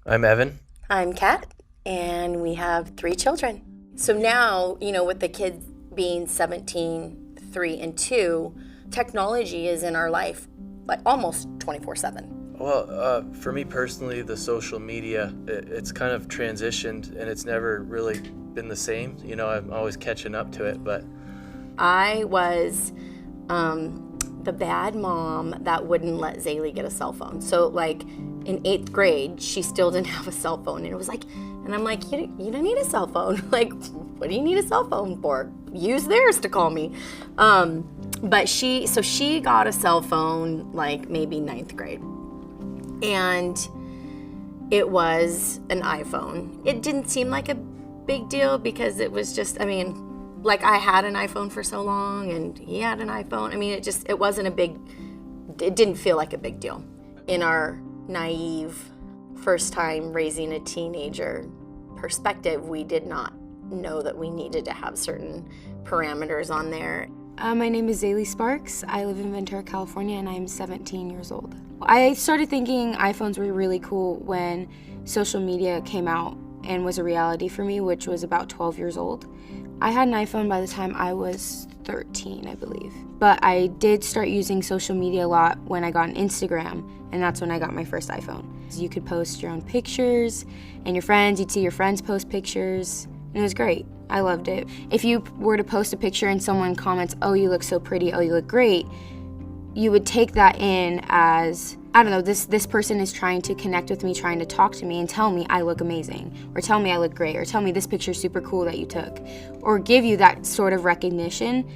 I'm Evan. I'm Kat, and we have 3 children. So now, with the kids being 17, 3, and 2, technology is in our life like almost 24/7. Well, for me personally, the social media, it's kind of transitioned and it's never really been the same. I'm always catching up to it, but I was the bad mom that wouldn't let Zaylee get a cell phone. So, like, in 8th grade, she still didn't have a cell phone. And it was like, and I'm like, you don't need a cell phone. Like, what do you need a cell phone for? Use theirs to call me. But she got a cell phone like maybe 9th grade. And it was an iPhone. It didn't seem like a big deal because it was just, like I had an iPhone for so long and he had an iPhone. It didn't feel like a big deal. In our naive first time raising a teenager perspective, we did not know that we needed to have certain parameters on there. My name is Zaylee Sparks. I live in Ventura, California, and I'm 17 years old. I started thinking iPhones were really cool when social media came out and was a reality for me, which was about 12 years old. I had an iPhone by the time I was 13, I believe. But I did start using social media a lot when I got an Instagram, and that's when I got my first iPhone. So you could post your own pictures, and you'd see your friends post pictures, and it was great. I loved it. If you were to post a picture and someone comments, "Oh, you look so pretty, oh, you look great," you would take that in as, I don't know, this person is trying to connect with me, trying to talk to me and tell me I look amazing, or tell me I look great, or tell me this picture's super cool that you took, or give you that sort of recognition.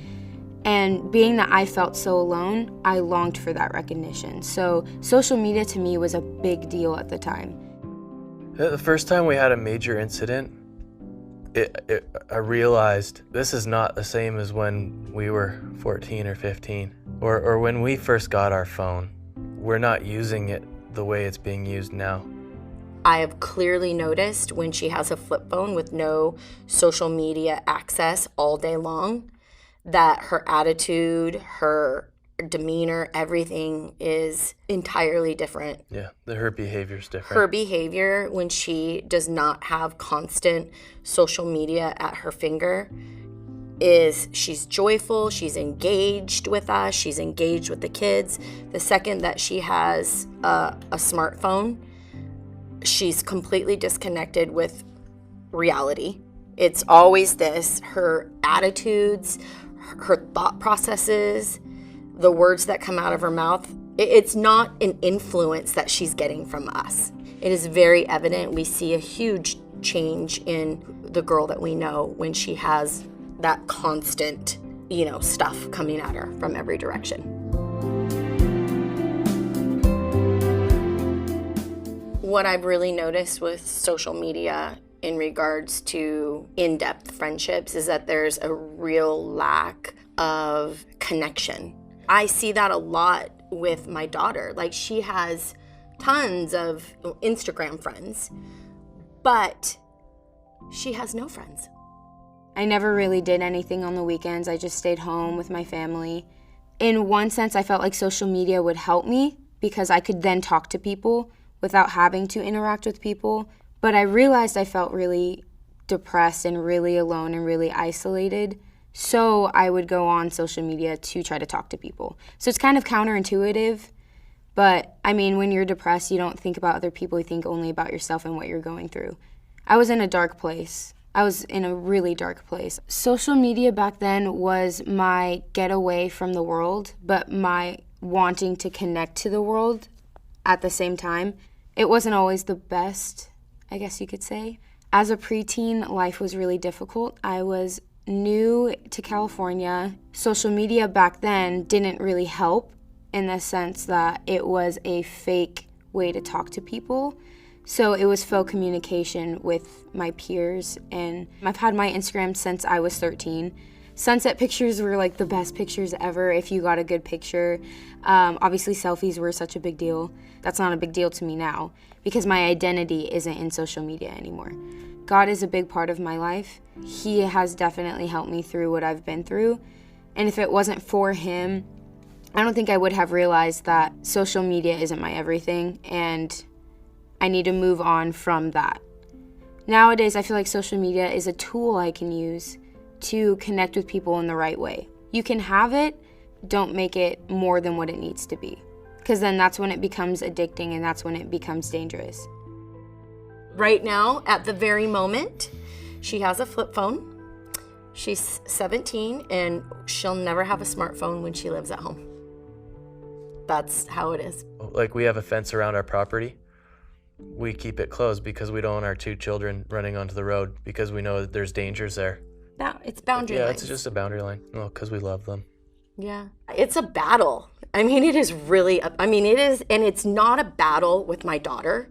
And being that I felt so alone, I longed for that recognition. So social media to me was a big deal at the time. the first time we had a major incident, I realized this is not the same as when we were 14 or 15, or when we first got our phone. We're not using it the way it's being used now. I have clearly noticed when she has a flip phone with no social media access all day long, that her attitude, her demeanor, everything is entirely different. Yeah, her behavior's different. Her behavior when she does not have constant social media at her finger is she's joyful, she's engaged with us, she's engaged with the kids. The second that she has a smartphone, she's completely disconnected with reality. It's always this, her attitudes, her thought processes, the words that come out of her mouth. It's not an influence that she's getting from us. It is very evident. We see a huge change in the girl that we know when she has that constant, stuff coming at her from every direction. What I've really noticed with social media in regards to in-depth friendships is that there's a real lack of connection. I see that a lot with my daughter. Like, she has tons of Instagram friends, but she has no friends. I never really did anything on the weekends. I just stayed home with my family. In one sense, I felt like social media would help me because I could then talk to people without having to interact with people. But I realized I felt really depressed and really alone and really isolated. So I would go on social media to try to talk to people. So it's kind of counterintuitive. But when you're depressed, you don't think about other people. You think only about yourself and what you're going through. I was in a dark place. I was in a really dark place. Social media back then was my getaway from the world, but my wanting to connect to the world at the same time. It wasn't always the best, I guess you could say. As a preteen, life was really difficult. I was new to California. Social media back then didn't really help in the sense that it was a fake way to talk to people. So it was faux communication with my peers, and I've had my Instagram since I was 13. Sunset pictures were like the best pictures ever if you got a good picture. Obviously selfies were such a big deal. That's not a big deal to me now because my identity isn't in social media anymore. God is a big part of my life. He has definitely helped me through what I've been through. And if it wasn't for him, I don't think I would have realized that social media isn't my everything, and I need to move on from that. Nowadays, I feel like social media is a tool I can use to connect with people in the right way. You can have it, don't make it more than what it needs to be. Because then that's when it becomes addicting and that's when it becomes dangerous. Right now, at the very moment, she has a flip phone. She's 17 and she'll never have a smartphone when she lives at home. That's how it is. Like, we have a fence around our property. We keep it closed because we don't want our 2 children running onto the road because we know that there's dangers there. It's boundary Yeah, lines. it's just a boundary line. Well, because we love them. Yeah. It's a battle. I mean, it is really, it is, and it's not a battle with my daughter.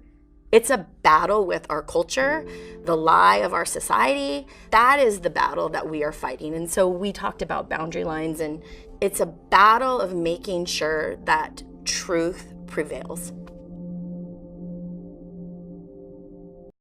It's a battle with our culture, the lie of our society. That is the battle that we are fighting. And so we talked about boundary lines, and it's a battle of making sure that truth prevails.